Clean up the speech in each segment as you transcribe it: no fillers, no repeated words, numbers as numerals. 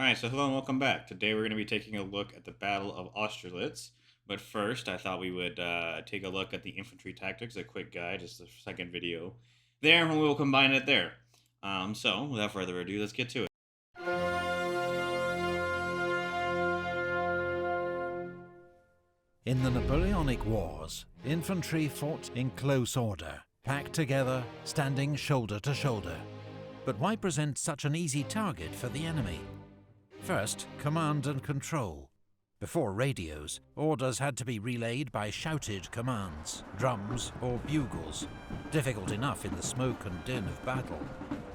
Alright, so hello and welcome back. Today we're going to be taking a look at the Battle of Austerlitz. But first, I thought we would take a look at the infantry tactics, a quick guide, just a second video there, and we'll combine it there. So, without further ado, let's get to it. In the Napoleonic Wars, infantry fought in close order, packed together, standing shoulder to shoulder. But why present such an easy target for the enemy? First, command and control. Before radios, orders had to be relayed by shouted commands, drums or bugles. Difficult enough in the smoke and din of battle.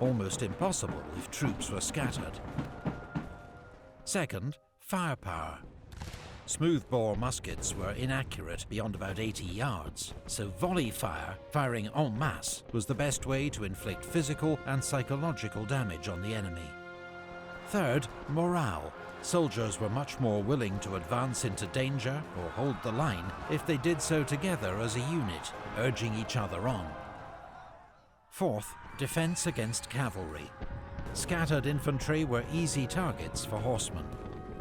Almost impossible if troops were scattered. Second, firepower. Smoothbore muskets were inaccurate beyond about 80 yards, so volley fire, firing en masse, was the best way to inflict physical and psychological damage on the enemy. Third, morale. Soldiers were much more willing to advance into danger or hold the line if they did so together as a unit, urging each other on. Fourth, defense against cavalry. Scattered infantry were easy targets for horsemen.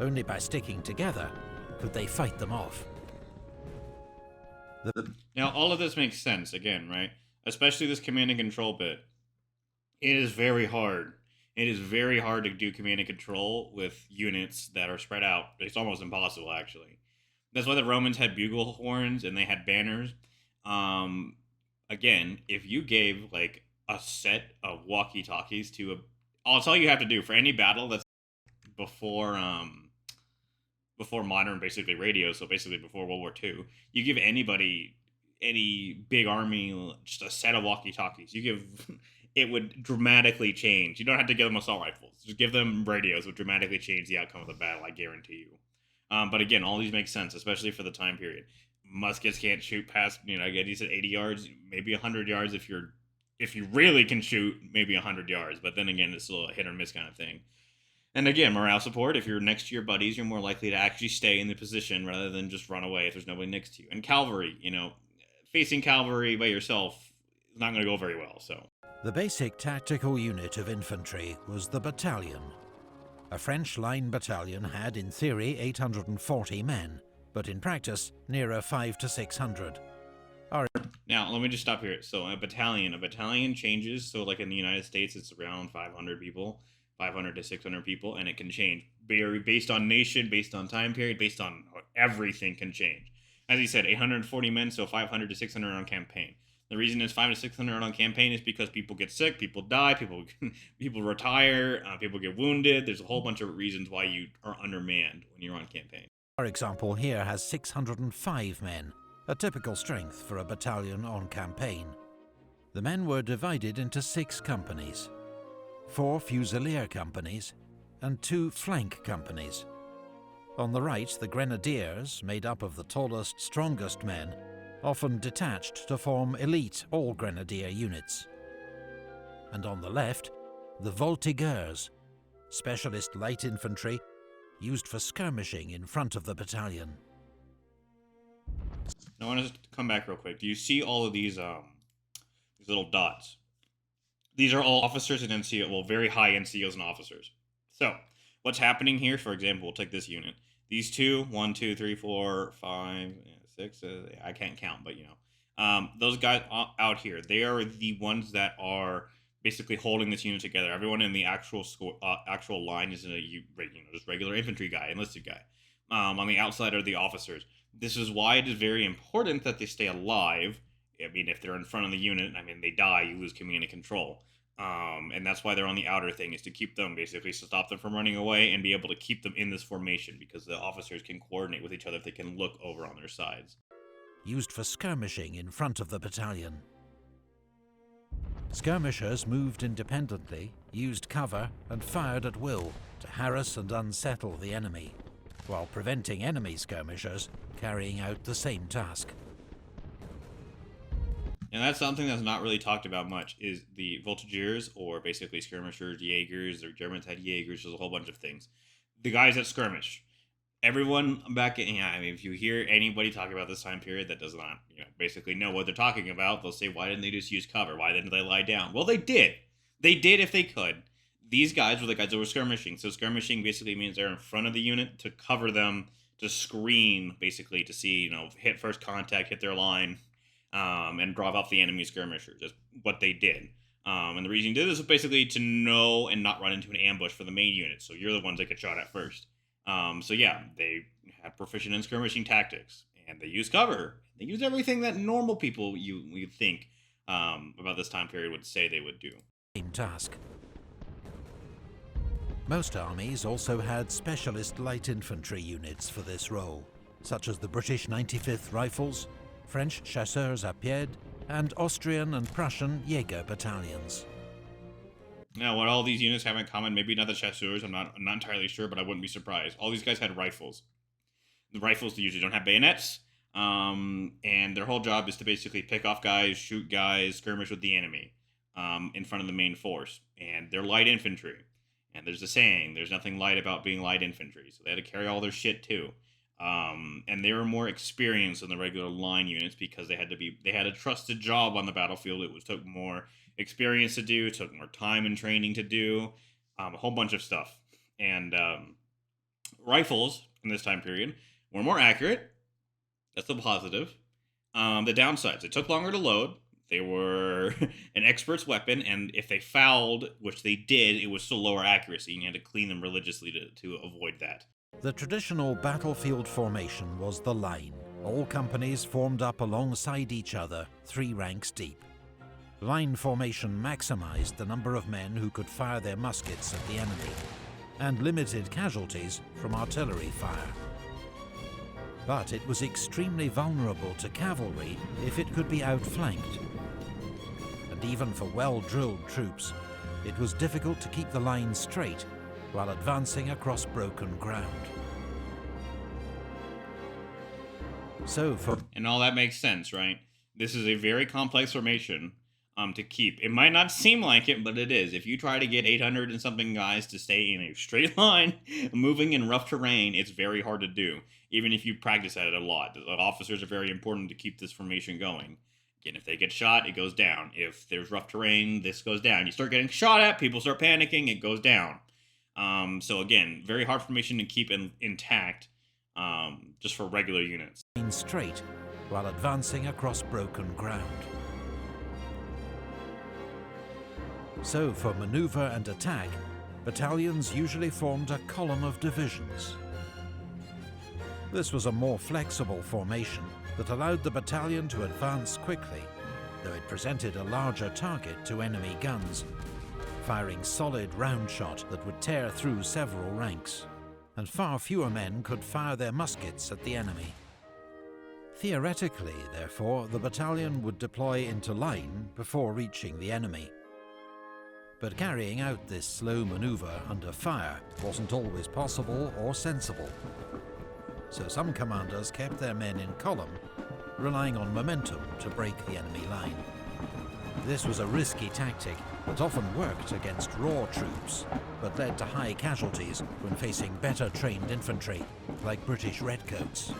Only by sticking together could they fight them off. Now, all of this makes sense, again, right? Especially this command and control bit. It is very hard. It is very hard to do command and control with units that are spread out. It's almost impossible, actually. That's why the Romans had bugle horns and they had banners. Again, if you gave like a set of walkie-talkies to a, all you have to do for any battle that's before before modern basically radio, so basically before World War II, you give anybody, any big army, just a set of walkie-talkies. You give it would dramatically change. You don't have to give them assault rifles. Just give them radios. It would dramatically change the outcome of the battle, I guarantee you. But again, all these make sense, especially for the time period. Muskets can't shoot past, again, you said 80 yards, maybe 100 yards if you really can shoot, maybe 100 yards. But then again, it's still a hit or miss kind of thing. And again, morale support. If you're next to your buddies, you're more likely to actually stay in the position rather than just run away if there's nobody next to you. And cavalry, facing cavalry by yourself is not going to go very well, so. The basic tactical unit of infantry was the battalion. A French line battalion had, in theory, 840 men, but in practice, nearer 500 to 600. Now, let me just stop here. So a battalion changes. So like in the United States, it's around 500 people, 500 to 600 people, and it can change based on nation, based on time period, based on everything can change. As he said, 840 men, so 500 to 600 on campaign. The reason it's 500 to 600 on campaign is because people get sick, people die, people retire, people get wounded. There's a whole bunch of reasons why you are undermanned when you're on campaign. Our example here has 605 men, a typical strength for a battalion on campaign. The men were divided into 6 companies, 4 fusilier companies and 2 flank companies. On the right, the grenadiers, made up of the tallest, strongest men, often detached to form elite all-grenadier units. And on the left, the voltigeurs, specialist light infantry used for skirmishing in front of the battalion. Now, I want to come back real quick. Do you see all of these little dots? These are all officers and NCO, well, very high NCOs and officers. So, what's happening here, for example, we'll take this unit. These two, 1, 2, 3, 4, 5, 6, I can't count, but those guys out here, they are the ones that are basically holding this unit together. Everyone in the actual line is just regular infantry guy, enlisted guy. On the outside are the officers. This is why it is very important that they stay alive. I mean, if they're in front of the unit, they die, you lose command and control. And that's why they're on the outer thing, is to keep them, basically, to stop them from running away and be able to keep them in this formation, because the officers can coordinate with each other if they can look over on their sides. Used for skirmishing in front of the battalion. Skirmishers moved independently, used cover, and fired at will to harass and unsettle the enemy, while preventing enemy skirmishers carrying out the same task. And that's something that's not really talked about much, is the voltigeurs, or basically skirmishers, Jaegers. The Germans had Jaegers. There's a whole bunch of things. The guys that skirmish. Everyone back in, if you hear anybody talk about this time period that does not, basically know what they're talking about, they'll say, why didn't they just use cover? Why didn't they lie down? Well, they did. They did if they could. these guys were the guys that were skirmishing. So skirmishing basically means they're in front of the unit to cover them, to screen, basically to see, hit first contact, hit their line, and drive off the enemy skirmishers. That's what they did. And the reason you did this was basically to know and not run into an ambush for the main unit. So you're the ones that get shot at first. So yeah, they had proficient in skirmishing tactics, and they used cover. They used everything that normal people you think about this time period would say they would do. Same task. Most armies also had specialist light infantry units for this role, such as the British 95th Rifles, French Chasseurs à Pied, and Austrian and Prussian Jaeger battalions. Now, what all these units have in common, maybe not the chasseurs, I'm not entirely sure, but I wouldn't be surprised. All these guys had rifles. The rifles usually don't have bayonets, and their whole job is to basically pick off guys, shoot guys, skirmish with the enemy in front of the main force. And they're light infantry. And there's a saying, there's nothing light about being light infantry. So they had to carry all their shit too. And they were more experienced than the regular line units because they had a trusted job on the battlefield. It took more experience to do, took more time and training to do, a whole bunch of stuff. And rifles in this time period were more accurate. That's the positive. The downsides, it took longer to load. They were an expert's weapon, and if they fouled, which they did, it was still lower accuracy, and you had to clean them religiously to avoid that. The traditional battlefield formation was the line. All companies formed up alongside each other, 3 ranks deep. Line formation maximized the number of men who could fire their muskets at the enemy, and limited casualties from artillery fire. But it was extremely vulnerable to cavalry if it could be outflanked. And even for well-drilled troops, it was difficult to keep the line straight while advancing across broken ground. And all that makes sense, right? This is a very complex formation to keep. It might not seem like it, but it is. If you try to get 800 and something guys to stay in a straight line, moving in rough terrain, it's very hard to do, even if you practice at it a lot. The officers are very important to keep this formation going. Again, if they get shot, it goes down. If there's rough terrain, this goes down. You start getting shot at, people start panicking, it goes down. So again, very hard formation to keep intact, just for regular units. Straight while advancing across broken ground. So for maneuver and attack, battalions usually formed a column of divisions. This was a more flexible formation that allowed the battalion to advance quickly, though it presented a larger target to enemy guns, firing solid round shot that would tear through several ranks, and far fewer men could fire their muskets at the enemy. Theoretically, therefore, the battalion would deploy into line before reaching the enemy. But carrying out this slow maneuver under fire wasn't always possible or sensible. So some commanders kept their men in column, relying on momentum to break the enemy line. This was a risky tactic that often worked against raw troops, but led to high casualties when facing better trained infantry, like British redcoats.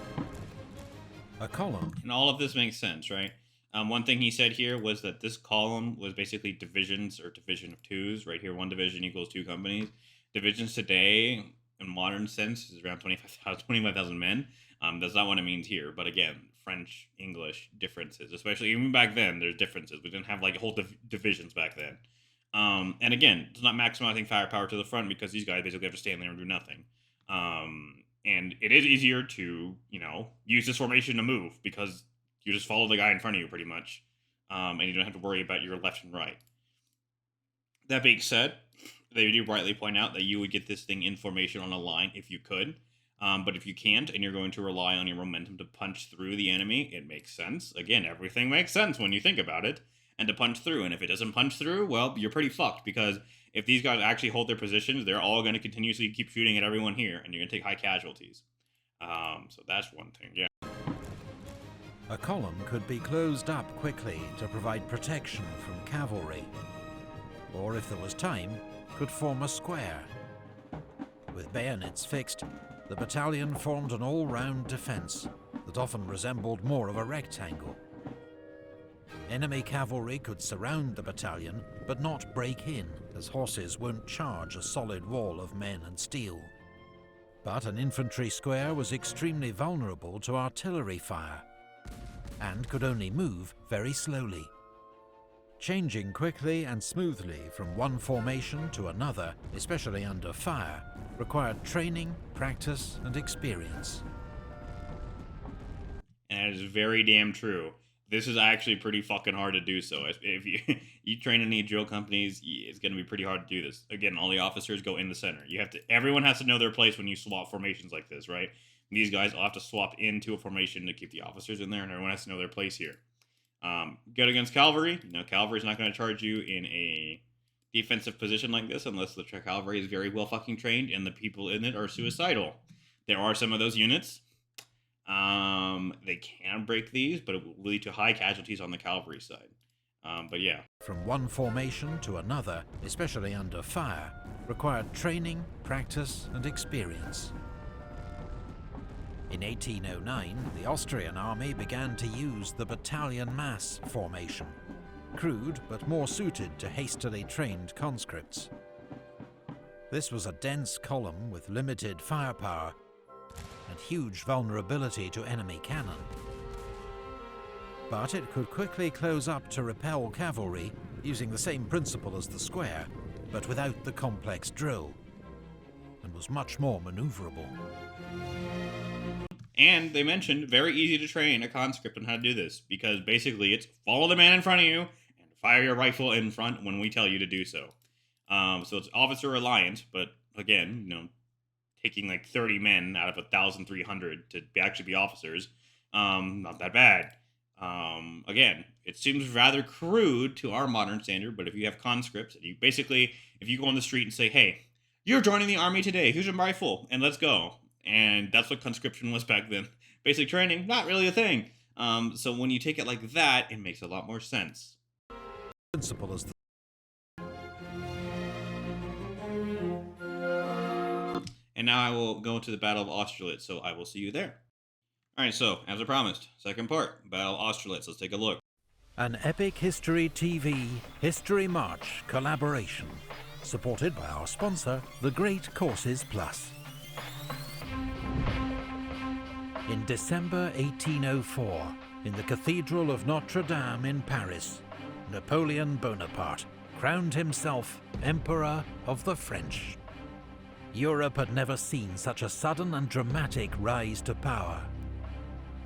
A column. And all of this makes sense, right? One thing he said here was that this column was basically divisions or division of twos. Right here, one division equals 2 companies. Divisions today, in modern sense, is around 25,000 men. That's not what it means here. But again, French, English, differences. Especially even back then, there's differences. We didn't have like whole divisions back then. And again, it's not maximizing firepower to the front because these guys basically have to stand there and do nothing. And it is easier to, use this formation to move because you just follow the guy in front of you pretty much. And you don't have to worry about your left and right. That being said, they do rightly point out that you would get this thing in formation on a line if you could. But if you can't and you're going to rely on your momentum to punch through the enemy, it makes sense. Again, everything makes sense when you think about it. And to punch through. And if it doesn't punch through, well, you're pretty fucked because if these guys actually hold their positions, they're all going to continuously keep shooting at everyone here, and you're going to take high casualties. So that's one thing, yeah. A column could be closed up quickly to provide protection from cavalry, or if there was time, could form a square. With bayonets fixed, the battalion formed an all-round defence that often resembled more of a rectangle. Enemy cavalry could surround the battalion, but not break in, as horses won't charge a solid wall of men and steel. But an infantry square was extremely vulnerable to artillery fire, and could only move very slowly. Changing quickly and smoothly from one formation to another, especially under fire, required training, practice, and experience. And that is very damn true. This is actually pretty fucking hard to do so. If you train any drill companies, it's going to be pretty hard to do this. Again, all the officers go in the center. Everyone has to know their place when you swap formations like this, right? These guys will have to swap into a formation to keep the officers in there, and everyone has to know their place here. Good against cavalry. Cavalry's not going to charge you in a defensive position like this unless the cavalry is very well fucking trained and the people in it are suicidal. There are some of those units. They can break these, but it will lead to high casualties on the cavalry side. But yeah. From one formation to another, especially under fire, required training, practice, and experience. In 1809, the Austrian army began to use the battalion mass formation, crude but more suited to hastily trained conscripts. This was a dense column with limited firepower and huge vulnerability to enemy cannon. But it could quickly close up to repel cavalry using the same principle as the square, but without the complex drill, and was much more maneuverable. And they mentioned very easy to train a conscript on how to do this, because basically it's follow the man in front of you and fire your rifle in front when we tell you to do so. So it's officer reliant, but again, taking like 30 men out of 1,300 to actually be officers, not that bad. Again, it seems rather crude to our modern standard, but if you have conscripts, and if you go on the street and say, hey, you're joining the army today, here's your rifle, and let's go. And that's what conscription was back then. Basic training, not really a thing. So when you take it like that, it makes a lot more sense. Principle is And now I will go to the Battle of Austerlitz, so I will see you there. Alright, so, as I promised, second part, Battle of Austerlitz. Let's take a look. an Epic History TV History March collaboration, supported by our sponsor, The Great Courses Plus. In December 1804, in the Cathedral of Notre Dame in Paris, Napoleon Bonaparte crowned himself Emperor of the French. Europe had never seen such a sudden and dramatic rise to power.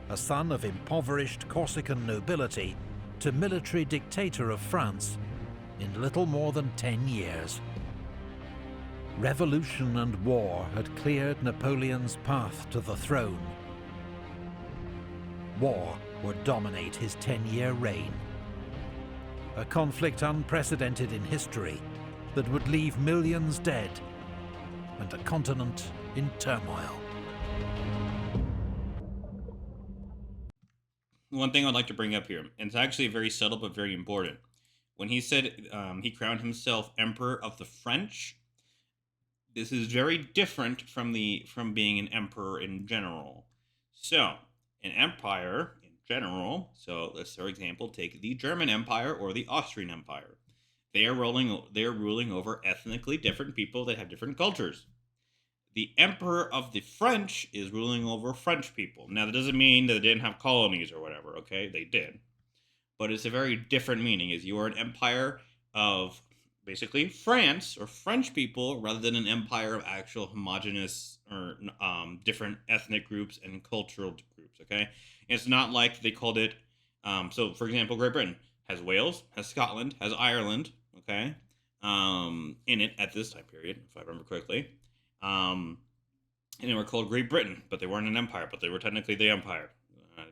A son of impoverished Corsican nobility to military dictator of France in little more than 10 years. Revolution and war had cleared Napoleon's path to the throne. War would dominate his 10-year reign. A conflict unprecedented in history that would leave millions dead and a continent in turmoil. One thing I'd like to bring up here, and it's actually very subtle but very important. When he said he crowned himself Emperor of the French, this is very different from being an emperor in general. So, an empire in general, so let's, for example, take the German Empire or the Austrian Empire. They are ruling over ethnically different people that have different cultures. The Emperor of the French is ruling over French people. Now, that doesn't mean that they didn't have colonies or whatever, okay? They did. But it's a very different meaning, is you are an empire of basically France or French people rather than an empire of actual homogenous or different ethnic groups and cultural groups, okay? It's not like they called it, so for example, Great Britain has Wales, has Scotland, has Ireland, okay, in it at this time period, if I remember correctly. And they were called Great Britain, but they weren't an empire, but they were technically the empire,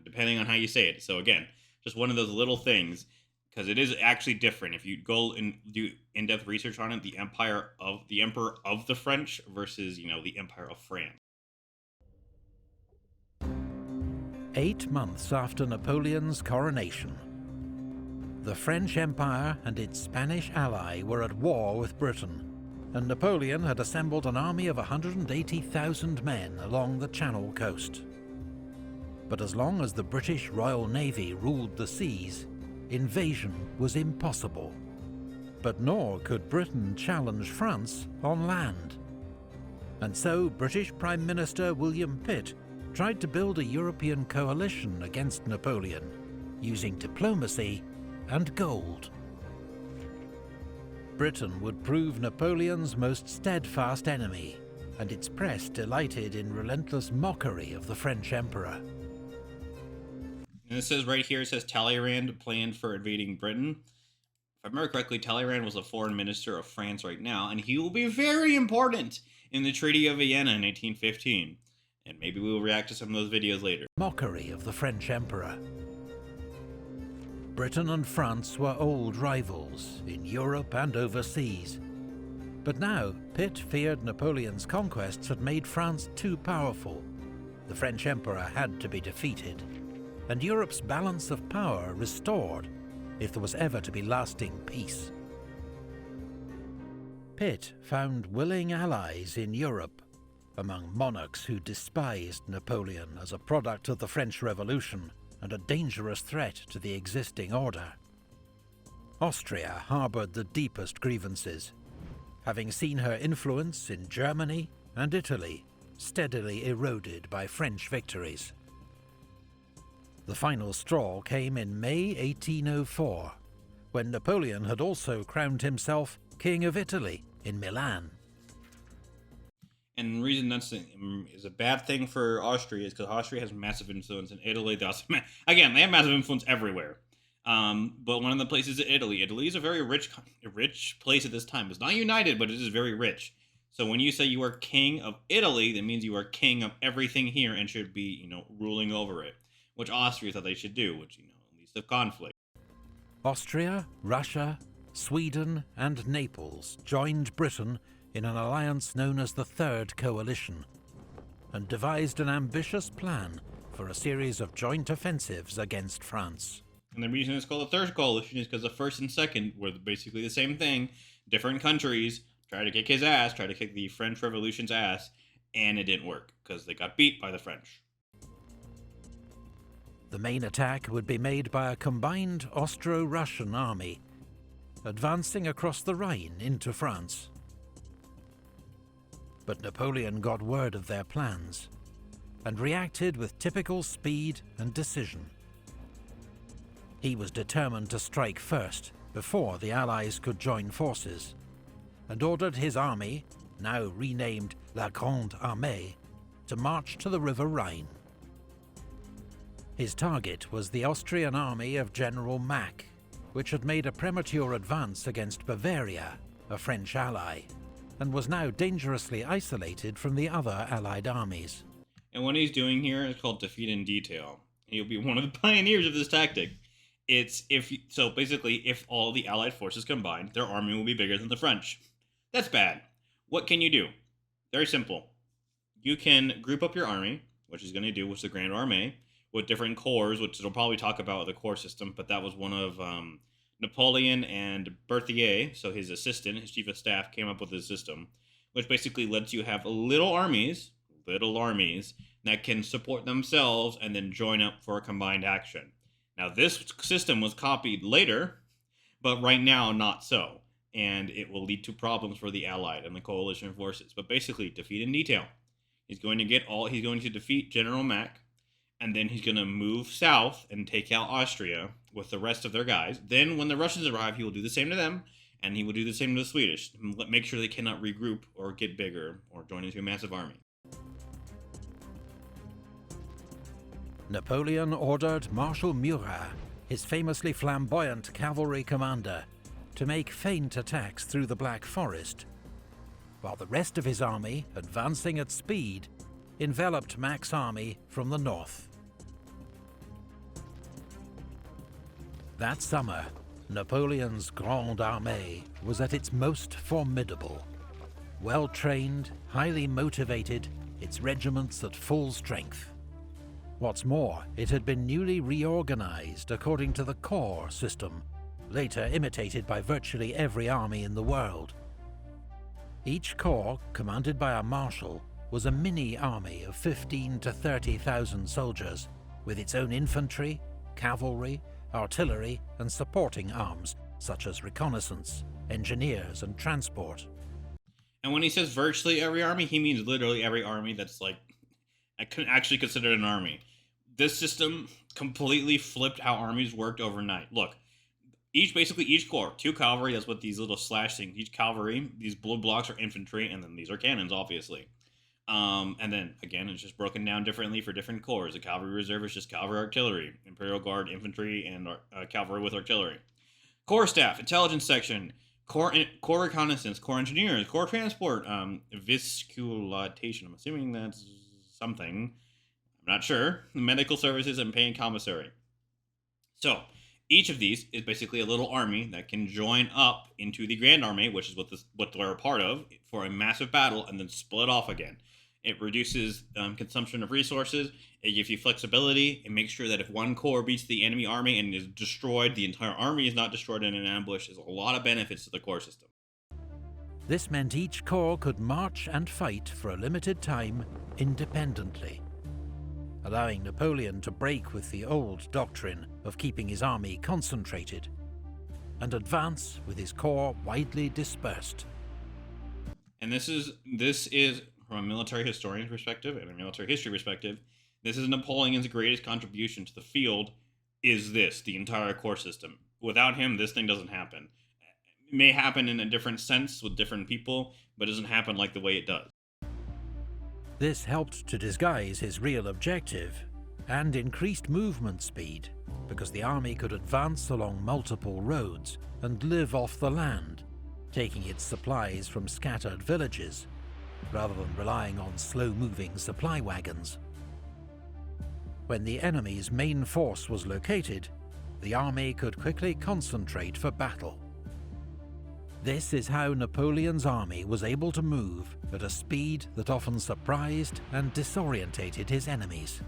depending on how you say it. So again, just one of those little things, because it is actually different. If you go and do in-depth research on it, the Emperor of the French versus, the Empire of France. 8 months after Napoleon's coronation, the French Empire and its Spanish ally were at war with Britain, and Napoleon had assembled an army of 180,000 men along the Channel coast. But as long as the British Royal Navy ruled the seas, invasion was impossible. but nor could Britain challenge France on land. And so British Prime Minister William Pitt tried to build a European coalition against Napoleon, using diplomacy and gold. Britain would prove Napoleon's most steadfast enemy, and its press delighted in relentless mockery of the French emperor. And it says right here, it says Talleyrand planned for invading Britain. If I remember correctly, Talleyrand was the foreign minister of France right now, and he will be very important in the Treaty of Vienna in 1815. And maybe we will react to some of those videos later. Mockery of the French emperor. Britain and France were old rivals in Europe and overseas. But now, Pitt feared Napoleon's conquests had made France too powerful. The French emperor had to be defeated, and Europe's balance of power restored if there was ever to be lasting peace. Pitt found willing allies in Europe, among monarchs who despised Napoleon as a product of the French Revolution and a dangerous threat to the existing order. Austria harboured the deepest grievances, having seen her influence in Germany and Italy steadily eroded by French victories. The final straw came in May 1804, when Napoleon had also crowned himself King of Italy in Milan. And the reason that's is a bad thing for Austria is because Austria has massive influence in Italy. They also, again, they have massive influence everywhere. But one of the places is Italy. Italy is a very rich place at this time. It's not united, but it is very rich. So when you say you are king of Italy, that means you are king of everything here and should be, ruling over it, which Austria thought they should do, which, leads to conflict. Austria, Russia, Sweden, and Naples joined Britain in an alliance known as the Third Coalition, and devised an ambitious plan for a series of joint offensives against France. And the reason it's called the Third Coalition is because the first and second were basically the same thing. Different countries tried to kick his ass, tried to kick the French Revolution's ass, and it didn't work because they got beat by the French. The main attack would be made by a combined Austro-Russian army, advancing across the Rhine into France. But Napoleon got word of their plans, and reacted with typical speed and decision. He was determined to strike first, before the Allies could join forces, and ordered his army, now renamed La Grande Armée, to march to the River Rhine. His target was the Austrian army of General Mack, which had made a premature advance against Bavaria, a French ally, and was now dangerously isolated from the other Allied armies. And what he's doing here is called defeat in detail. He'll be one of the pioneers of this tactic. So basically, if all the Allied forces combined, their army will be bigger than the French. That's bad. What can you do? Very simple. You can group up your army, which he's going to do with the Grand Armée, with different corps, which we'll probably talk about the corps system, but that was one of Napoleon and Berthier, so his assistant, his chief of staff, came up with this system, which basically lets you have little armies that can support themselves and then join up for a combined action. Now, this system was copied later, but right now, not so. And it will lead to problems for the Allied and the coalition forces. But basically, defeat in detail. He's going to defeat General Mack, and then he's going to move south and take out Austria with the rest of their guys. Then, when the Russians arrive, he will do the same to them, and he will do the same to the Swedish. Make sure they cannot regroup or get bigger or join into a massive army. Napoleon ordered Marshal Murat, his famously flamboyant cavalry commander, to make feint attacks through the Black Forest, while the rest of his army, advancing at speed, enveloped Mack's army from the north. That summer, Napoleon's Grande Armée was at its most formidable. Well-trained, highly motivated, its regiments at full strength. What's more, it had been newly reorganized according to the corps system, later imitated by virtually every army in the world. Each corps, commanded by a marshal, was a mini-army of 15,000 to 30,000 soldiers, with its own infantry, cavalry, artillery, and supporting arms, such as reconnaissance, engineers, and transport. And when he says virtually every army, he means literally every army that's like I couldn't actually consider it an army. This system completely flipped how armies worked overnight. Look, each corps, 2 cavalry, that's what these little slash things, each cavalry, these blue blocks are infantry, and then these are cannons, obviously. And then, again, it's just broken down differently for different corps. The cavalry reserve is just cavalry artillery, Imperial Guard infantry, and cavalry with artillery. Corps staff, intelligence section, corps reconnaissance, corps engineers, corps transport, visculation, I'm assuming that's something. I'm not sure. Medical services and paying commissary. So, each of these is basically a little army that can join up into the Grand Army, which is what they're a part of, for a massive battle, and then split off again. It reduces consumption of resources. It gives you flexibility. It makes sure that if one corps beats the enemy army and is destroyed, the entire army is not destroyed in an ambush. There's a lot of benefits to the corps system. This meant each corps could march and fight for a limited time independently, allowing Napoleon to break with the old doctrine of keeping his army concentrated and advance with his corps widely dispersed. And this is from a military historian's perspective and a military history perspective, this is Napoleon's greatest contribution to the field, is the entire corps system. Without him, this thing doesn't happen. It may happen in a different sense with different people, but it doesn't happen like the way it does. This helped to disguise his real objective and increased movement speed, because the army could advance along multiple roads and live off the land, taking its supplies from scattered villages, rather than relying on slow-moving supply wagons. When the enemy's main force was located, the army could quickly concentrate for battle. This is how Napoleon's army was able to move at a speed that often surprised and disorientated his enemies.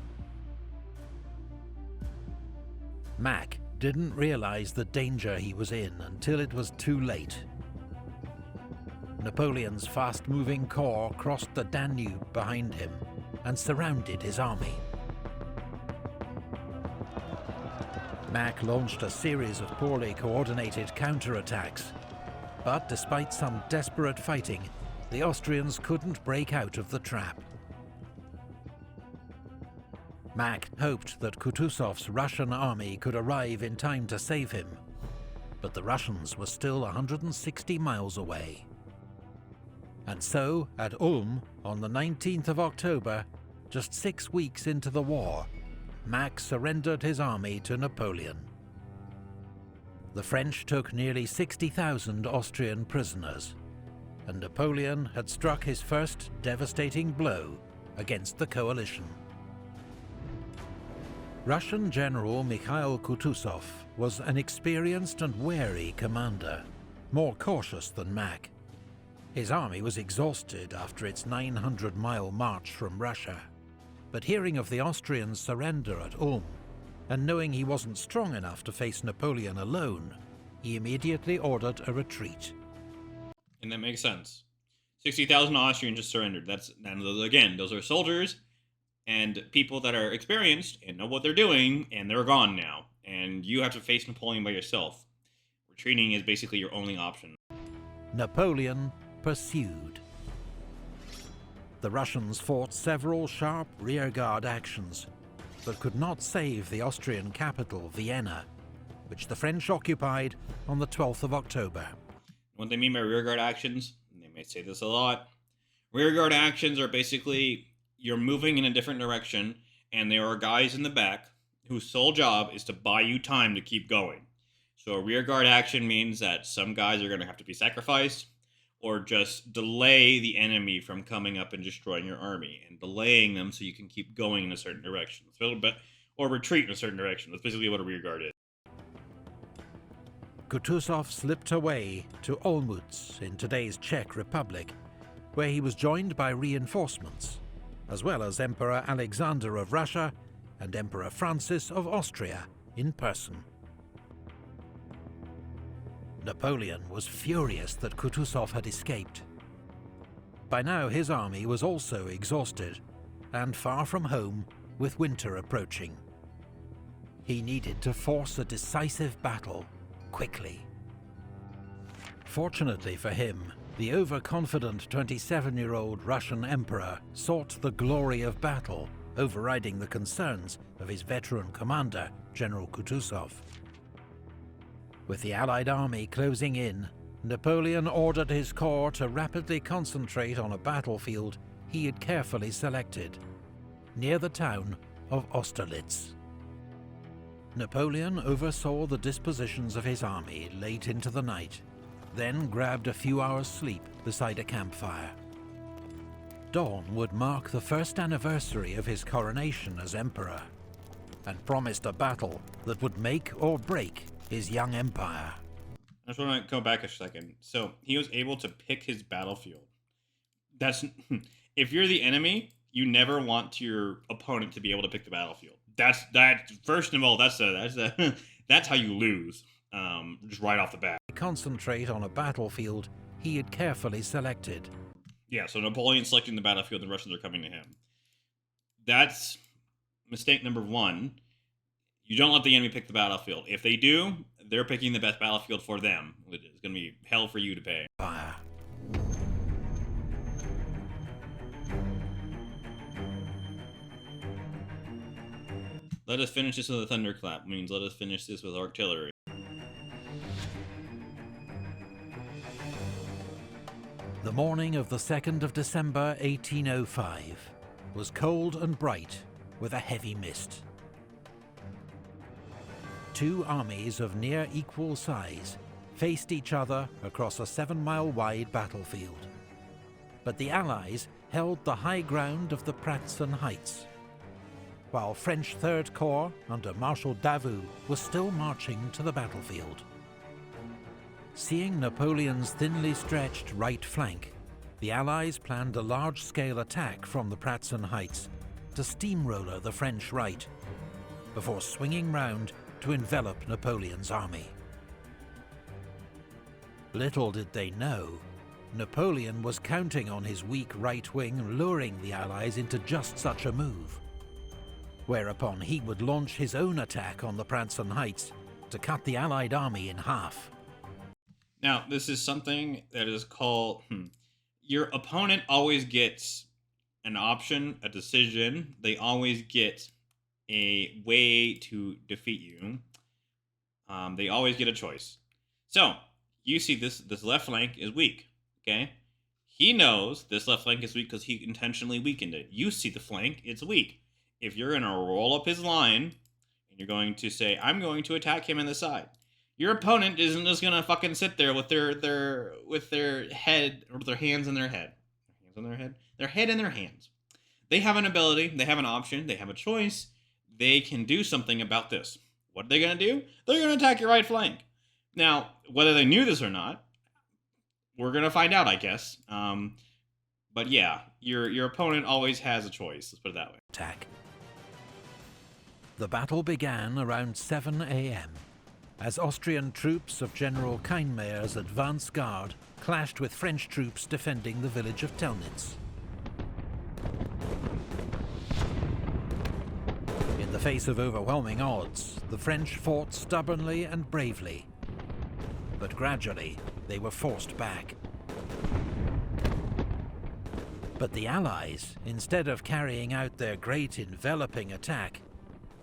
Mack didn't realize the danger he was in until it was too late. Napoleon's fast-moving corps crossed the Danube behind him and surrounded his army. Mack launched a series of poorly coordinated counterattacks, but despite some desperate fighting, the Austrians couldn't break out of the trap. Mack hoped that Kutuzov's Russian army could arrive in time to save him, but the Russians were still 160 miles away. And so, at Ulm, on the 19th of October, just 6 weeks into the war, Mack surrendered his army to Napoleon. The French took nearly 60,000 Austrian prisoners, and Napoleon had struck his first devastating blow against the coalition. Russian General Mikhail Kutuzov was an experienced and wary commander, more cautious than Mack. His army was exhausted after its 900-mile march from Russia, but hearing of the Austrians' surrender at Ulm, and knowing he wasn't strong enough to face Napoleon alone, he immediately ordered a retreat. And that makes sense. 60,000 Austrians just surrendered. Those are soldiers and people that are experienced and know what they're doing, and they're gone now. And you have to face Napoleon by yourself. Retreating is basically your only option. Napoleon pursued. The Russians fought several sharp rearguard actions, but could not save the Austrian capital, Vienna, which the French occupied on the 12th of October. What they mean by rearguard actions, and they may say this a lot, rearguard actions are basically you're moving in a different direction, and there are guys in the back whose sole job is to buy you time to keep going. So a rearguard action means that some guys are going to have to be sacrificed, or just delay the enemy from coming up and destroying your army, and delaying them so you can keep going in a certain direction. Or retreat in a certain direction. That's basically what a rearguard is. Kutuzov slipped away to Olmütz in today's Czech Republic, where he was joined by reinforcements, as well as Emperor Alexander of Russia and Emperor Francis of Austria in person. Napoleon was furious that Kutuzov had escaped. By now his army was also exhausted, and far from home, with winter approaching. He needed to force a decisive battle quickly. Fortunately for him, the overconfident 27-year-old Russian emperor sought the glory of battle, overriding the concerns of his veteran commander, General Kutuzov. With the Allied army closing in, Napoleon ordered his corps to rapidly concentrate on a battlefield he had carefully selected, near the town of Austerlitz. Napoleon oversaw the dispositions of his army late into the night, then grabbed a few hours' sleep beside a campfire. Dawn would mark the first anniversary of his coronation as emperor, and promised a battle that would make or break his young empire. I just want to go back a second. So he was able to pick his battlefield. That's if you're the enemy, you never want your opponent to be able to pick the battlefield. That's first of all, that's how you lose. Just right off the bat. Concentrate on a battlefield he had carefully selected. Yeah, so Napoleon selecting the battlefield, the Russians are coming to him. That's mistake number one. You don't let the enemy pick the battlefield. If they do, they're picking the best battlefield for them. It's going to be hell for you to pay. Fire. Let us finish this with a thunderclap. Means let us finish this with artillery. The morning of the 2nd of December 1805 was cold and bright with a heavy mist. Two armies of near equal size faced each other across a 7-mile-wide battlefield. But the Allies held the high ground of the Pratzen Heights, while French Third Corps under Marshal Davout was still marching to the battlefield. Seeing Napoleon's thinly stretched right flank, the Allies planned a large-scale attack from the Pratzen Heights to steamroller the French right, before swinging round to envelop Napoleon's army. Little did they know, Napoleon was counting on his weak right wing luring the Allies into just such a move, whereupon he would launch his own attack on the Pratzen Heights to cut the Allied army in half. Now, this is something that is called, your opponent always gets an option, a decision. They always get a way to defeat you. They always get a choice. So, you see this left flank is weak, okay? He knows this left flank is weak because he intentionally weakened it. You see the flank, it's weak. If you're going to roll up his line, and you're going to say, I'm going to attack him in the side, your opponent isn't just gonna fucking sit there with their head or their hands in their head. Hands on their head? Their head in their hands. They have an ability, they have an option, they have a choice. They can do something about this. What are they gonna do? They're gonna attack your right flank. Now, whether they knew this or not, we're gonna find out, I guess. But yeah, your opponent always has a choice. Let's put it that way. Attack. The battle began around 7 a.m. as Austrian troops of General Kienmayer's advance guard clashed with French troops defending the village of Telnitz. In the face of overwhelming odds, the French fought stubbornly and bravely, but gradually they were forced back. But the Allies, instead of carrying out their great enveloping attack,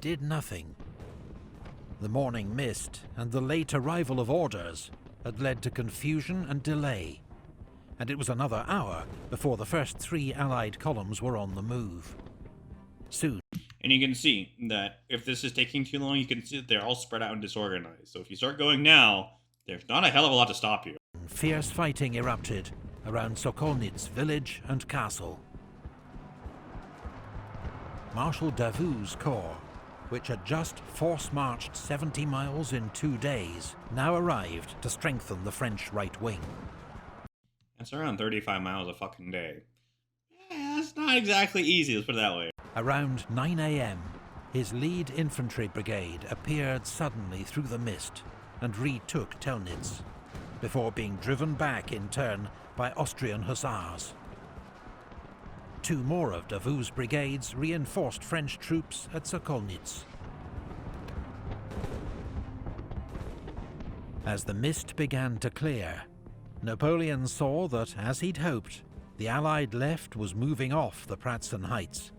did nothing. The morning mist and the late arrival of orders had led to confusion and delay, and it was another hour before the first 3 Allied columns were on the move. Soon. And you can see that if this is taking too long, you can see that they're all spread out and disorganized. So if you start going now, there's not a hell of a lot to stop you. Fierce fighting erupted around Sokolnitz village and castle. Marshal Davout's corps, which had just force-marched 70 miles in 2 days, now arrived to strengthen the French right wing. That's around 35 miles a fucking day. Yeah, that's not exactly easy, let's put it that way. Around 9 a.m., his lead infantry brigade appeared suddenly through the mist and retook Telnitz, before being driven back in turn by Austrian hussars. 2 more of Davout's brigades reinforced French troops at Sokolnitz. As the mist began to clear, Napoleon saw that, as he'd hoped, the Allied left was moving off the Pratzen Heights,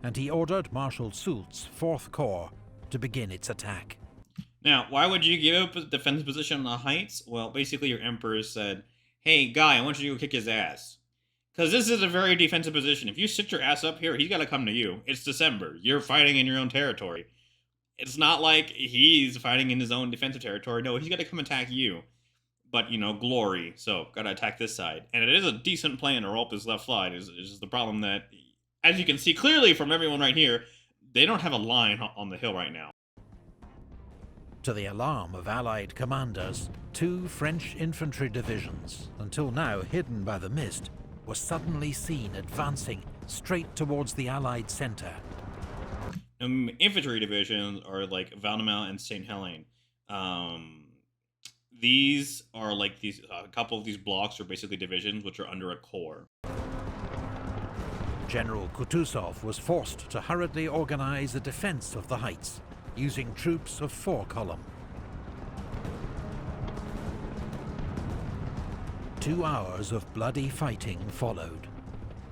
and he ordered Marshal Soult's 4th Corps to begin its attack. Now, why would you give up a defensive position on the heights? Well, basically your emperor said, hey, guy, I want you to go kick his ass. Because this is a very defensive position. If you sit your ass up here, he's got to come to you. It's December. You're fighting in your own territory. It's not like he's fighting in his own defensive territory. No, he's got to come attack you. But, you know, glory. So, got to attack this side. And it is a decent plan to roll up his left flank. It's just the problem that, as you can see clearly from everyone right here, they don't have a line on the hill right now. To the alarm of Allied commanders, 2 French infantry divisions, until now hidden by the mist, were suddenly seen advancing straight towards the Allied centre. Infantry divisions are like Valdemal and St. Helene. These are like these, a couple of these blocks are basically divisions which are under a corps. General Kutuzov was forced to hurriedly organize a defense of the heights, using troops of 4 column. 2 hours of bloody fighting followed.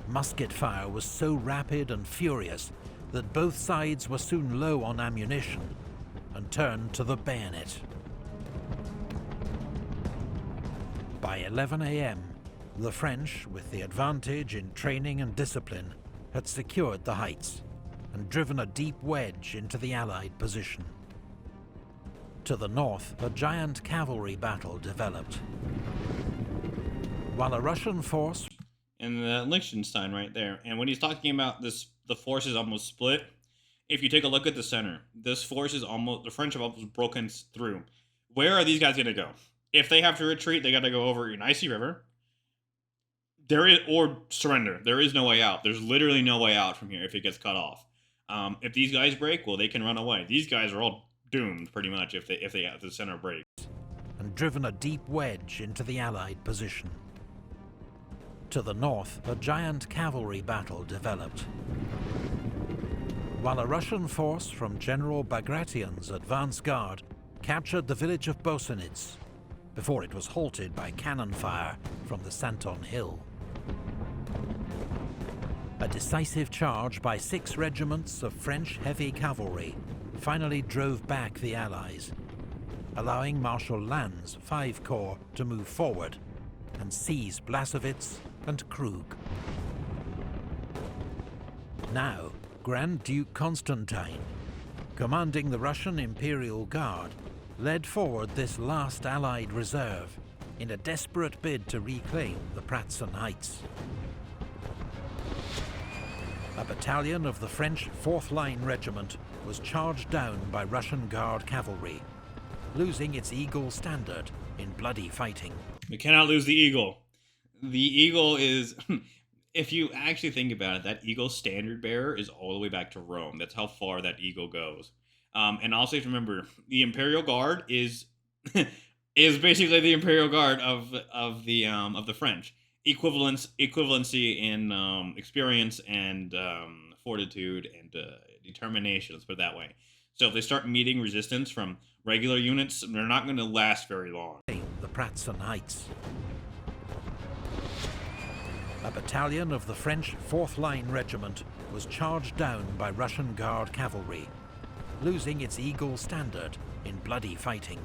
Musket fire was so rapid and furious that both sides were soon low on ammunition and turned to the bayonet. By 11 AM, the French, with the advantage in training and discipline, had secured the heights and driven a deep wedge into the Allied position. To the north, a giant cavalry battle developed. While a Russian force... And Liechtenstein right there. And when he's talking about this, the force is almost split. If you take a look at the center, this force is almost, the French have almost broken through. Where are these guys going to go? If they have to retreat, they got to go over an icy river. Or surrender. There is no way out. There's literally no way out from here if it gets cut off. If these guys break, well, they can run away. These guys are all doomed pretty much if the center breaks. And driven a deep wedge into the Allied position. To the north, a giant cavalry battle developed. While a Russian force from General Bagration's advance guard captured the village of Bosenitz before it was halted by cannon fire from the Santon Hill. A decisive charge by 6 regiments of French heavy cavalry finally drove back the Allies, allowing Marshal Lannes' 5 Corps to move forward and seize Blasowitz and Krug. Now, Grand Duke Constantine, commanding the Russian Imperial Guard, led forward this last Allied reserve in a desperate bid to reclaim the Pratzen Heights. A battalion of the French 4th Line Regiment was charged down by Russian Guard cavalry, losing its Eagle standard in bloody fighting. We cannot lose the Eagle. The Eagle is, if you actually think about it, that Eagle standard bearer is all the way back to Rome. That's how far that Eagle goes. And also you have to remember, the Imperial Guard is is basically the Imperial Guard of the French. Equivalency in experience and fortitude and determination. Let's put it that way. So if they start meeting resistance from regular units, they're not going to last very long. The Pratzen Heights. A battalion of the French 4th Line Regiment was charged down by Russian Guard cavalry, losing its Eagle standard in bloody fighting.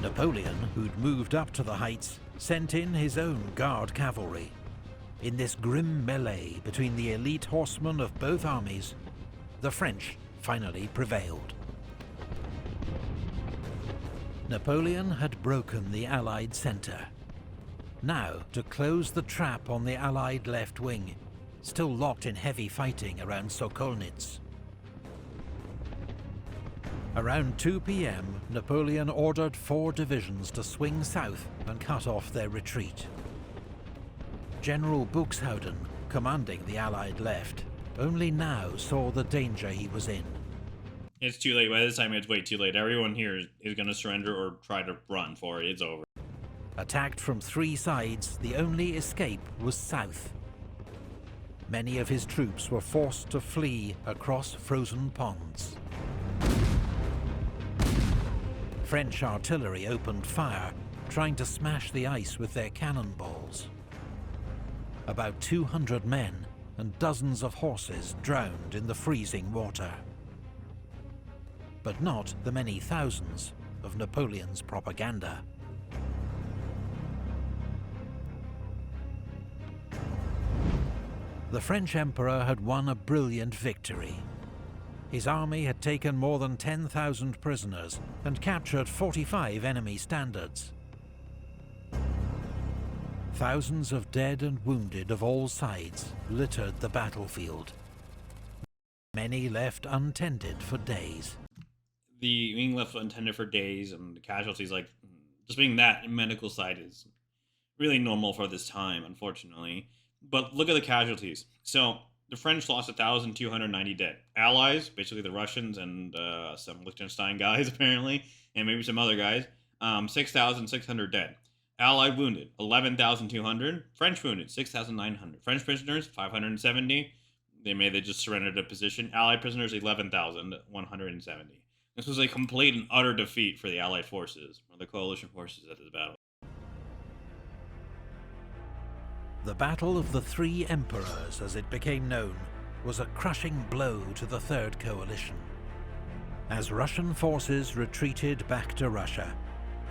Napoleon, who'd moved up to the heights, sent in his own Guard cavalry. In this grim melee between the elite horsemen of both armies, the French finally prevailed. Napoleon had broken the Allied centre. Now, to close the trap on the Allied left wing, still locked in heavy fighting around Sokolnitz. Around 2 PM, Napoleon ordered 4 divisions to swing south and cut off their retreat. General Buxhowden, commanding the Allied left, only now saw the danger he was in. It's too late. By this time, it's way too late. Everyone here is going to surrender or try to run for it. It's over. Attacked from 3 sides, the only escape was south. Many of his troops were forced to flee across frozen ponds. French artillery opened fire, trying to smash the ice with their cannonballs. About 200 men and dozens of horses drowned in the freezing water. But not the many thousands of Napoleon's propaganda. The French Emperor had won a brilliant victory. His army had taken more than 10,000 prisoners and captured 45 enemy standards. Thousands of dead and wounded of all sides littered the battlefield. Many left untended for days. The being left untended for days and the casualties, like just being that medical side is really normal for this time, unfortunately. But look at the casualties. So the French lost 1,290 dead. Allies, basically the Russians and some Liechtenstein guys apparently, and maybe some other guys, 6,600 dead. Allied wounded, 11,200. French wounded, 6,900. French prisoners, 570. They just surrendered a position. Allied prisoners, 11,170. This was a complete and utter defeat for the Allied forces, or the coalition forces at this battle. The Battle of the Three Emperors, as it became known, was a crushing blow to the Third Coalition. As Russian forces retreated back to Russia,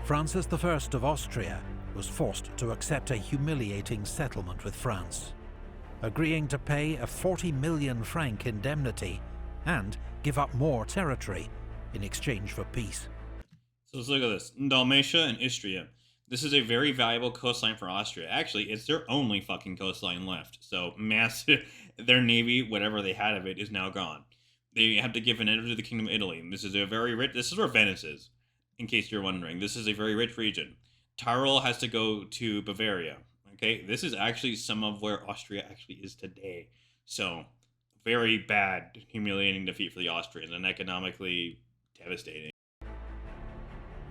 Francis I of Austria was forced to accept a humiliating settlement with France, agreeing to pay a 40 million franc indemnity and give up more territory in exchange for peace. So let's look at this. Dalmatia and Istria. This is a very valuable coastline for Austria. Actually, it's their only fucking coastline left. So massive, their navy, whatever they had of it, is now gone. They have to give an end to the Kingdom of Italy. This is a very rich, this is where Venice is, in case you're wondering. This is a very rich region. Tyrol has to go to Bavaria. Okay, this is actually some of where Austria actually is today. So, very bad, humiliating defeat for the Austrians and economically devastating.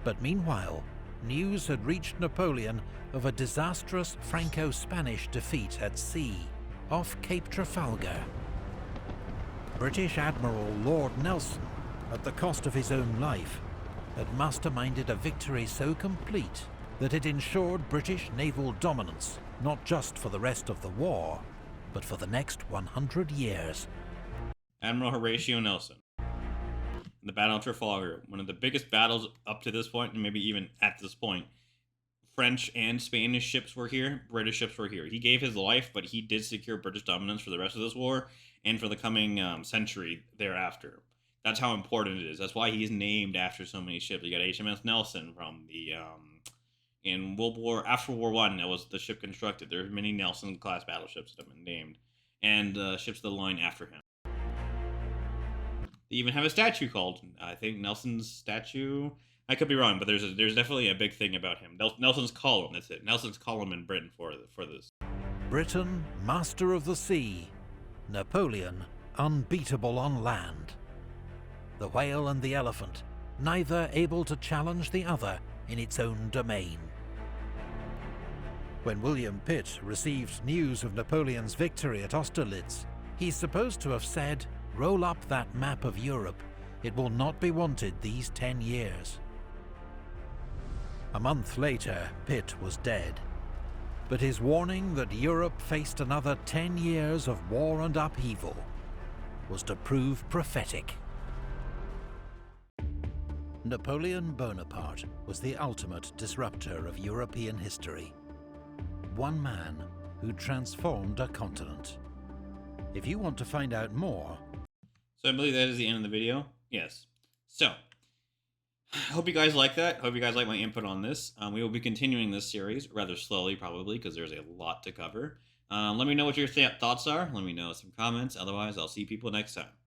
But meanwhile, news had reached Napoleon of a disastrous Franco-Spanish defeat at sea, off Cape Trafalgar. British Admiral Lord Nelson, at the cost of his own life, had masterminded a victory so complete that it ensured British naval dominance, not just for the rest of the war, but for the next 100 years. Admiral Horatio Nelson. The Battle of Trafalgar, one of the biggest battles up to this point, and maybe even at this point. French and Spanish ships were here, British ships were here. He gave his life, but he did secure British dominance for the rest of this war and for the coming century thereafter. That's how important it is. That's why he's named after so many ships. You got HMS Nelson from the in after World War I. That was the ship constructed. There are many Nelson class battleships that have been named, and ships of the line after him. They even have a statue called, I think, Nelson's statue. I could be wrong, but there's definitely a big thing about him. Nelson's column. That's it. Nelson's column in Britain for this. Britain, master of the sea. Napoleon, unbeatable on land. The whale and the elephant, neither able to challenge the other in its own domain. When William Pitt received news of Napoleon's victory at Austerlitz, he's supposed to have said, "Roll up that map of Europe. It will not be wanted these 10 years. A month later, Pitt was dead. But his warning that Europe faced another 10 years of war and upheaval was to prove prophetic. Napoleon Bonaparte was the ultimate disruptor of European history. One man who transformed a continent. If you want to find out more... So I believe that is the end of the video. Yes. So, I hope you guys like that. Hope you guys like my input on this. We will be continuing this series rather slowly, probably, because there's a lot to cover. Let me know what your thoughts are. Let me know in some comments. Otherwise, I'll see people next time.